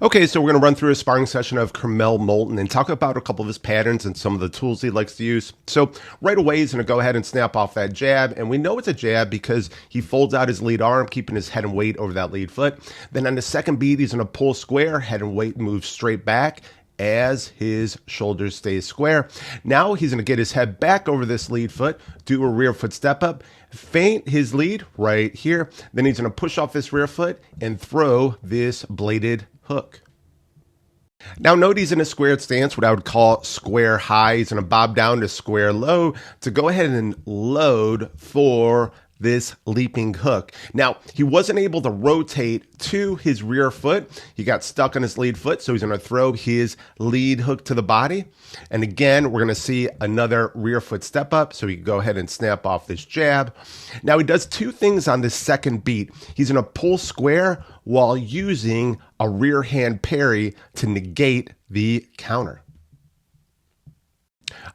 Okay, so we're going to run through a sparring session of Curmel Moton and talk about a couple of his patterns and some of the tools he likes to use. So right away, he's going to go ahead and snap off that jab. And we know it's a jab because he folds out his lead arm, keeping his head and weight over that lead foot. Then on the second beat, he's going to pull square, head and weight moves straight back as his shoulders stay square. Now he's going to get his head back over this lead foot, do a rear foot step up, feint his lead right here. Then he's going to push off this rear foot and throw this bladed hook. Now note he's in a squared stance, what I would call square high. He's going to bob down to square low to go ahead and load for this leaping hook. Now, he wasn't able to rotate to his rear foot. He got stuck on his lead foot, so he's going to throw his lead hook to the body. And again, we're going to see another rear foot step up, so he can go ahead and snap off this jab. Now, he does two things on this second beat. He's going to pull square while using a rear hand parry to negate the counter.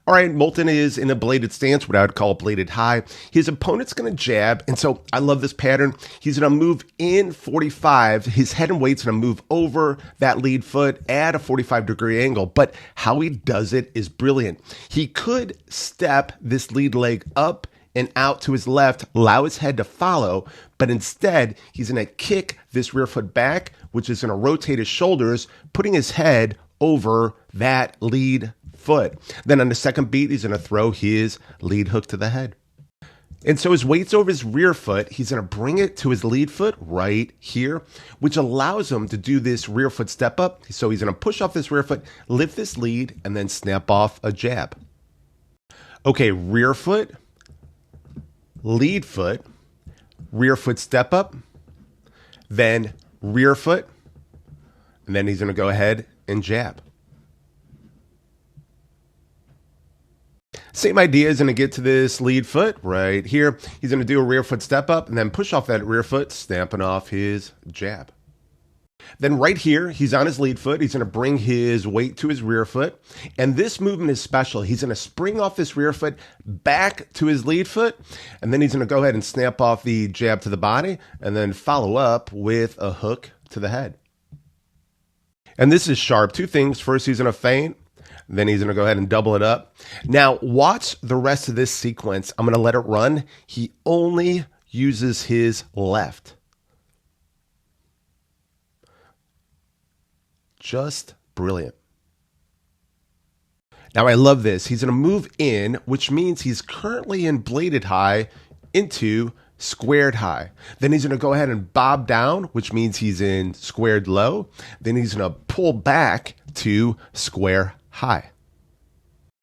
All right, Moton is in a bladed stance, what I would call bladed high. His opponent's going to jab, and so I love this pattern. He's going to move in 45. His head and weight's going to move over that lead foot at a 45-degree angle, but how he does it is brilliant. He could step this lead leg up and out to his left, allow his head to follow, but instead, he's going to kick this rear foot back, which is going to rotate his shoulders, putting his head over that lead foot. Then on the second beat, he's going to throw his lead hook to the head. And so his weight's over his rear foot. He's going to bring it to his lead foot right here, which allows him to do this rear foot step up. So he's going to push off this rear foot, lift this lead, and then snap off a jab. Okay, rear foot, lead foot, rear foot step up, then rear foot, and then he's going to go ahead and jab. Same idea is going to get to this lead foot right here. He's going to do a rear foot step up and then push off that rear foot, stamping off his jab. Then right here, he's on his lead foot. He's going to bring his weight to his rear foot. And this movement is special. He's going to spring off this rear foot back to his lead foot. And then he's going to go ahead and snap off the jab to the body and then follow up with a hook to the head. And this is sharp. Two things. First, he's going to feint. Then he's going to go ahead and double it up. Now, watch the rest of this sequence. I'm going to let it run. He only uses his left. Just brilliant. Now, I love this. He's going to move in, which means he's currently in bladed high into squared high. Then he's going to go ahead and bob down, which means he's in squared low. Then he's going to pull back to square high.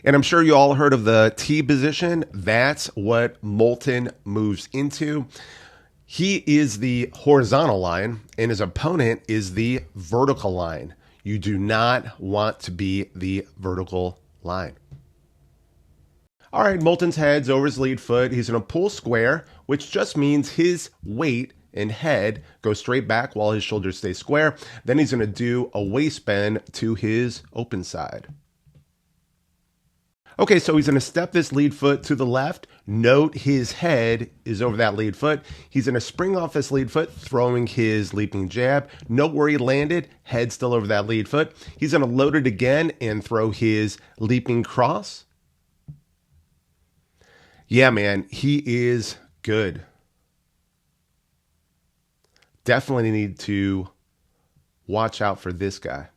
And I'm sure you all heard of the T position. That's what Moton moves into. He is the horizontal line and his opponent is the vertical line. You do not want to be the vertical line. All right, Moton's head's over his lead foot. He's going to pull square, which just means his weight and head go straight back while his shoulders stay square. Then he's going to do a waist bend to his open side. Okay, so he's going to step this lead foot to the left. Note his head is over that lead foot. He's going to spring off this lead foot, throwing his leaping jab. Note where he landed, head still over that lead foot. He's going to load it again and throw his leaping cross. Yeah, man, he is good. Definitely need to watch out for this guy.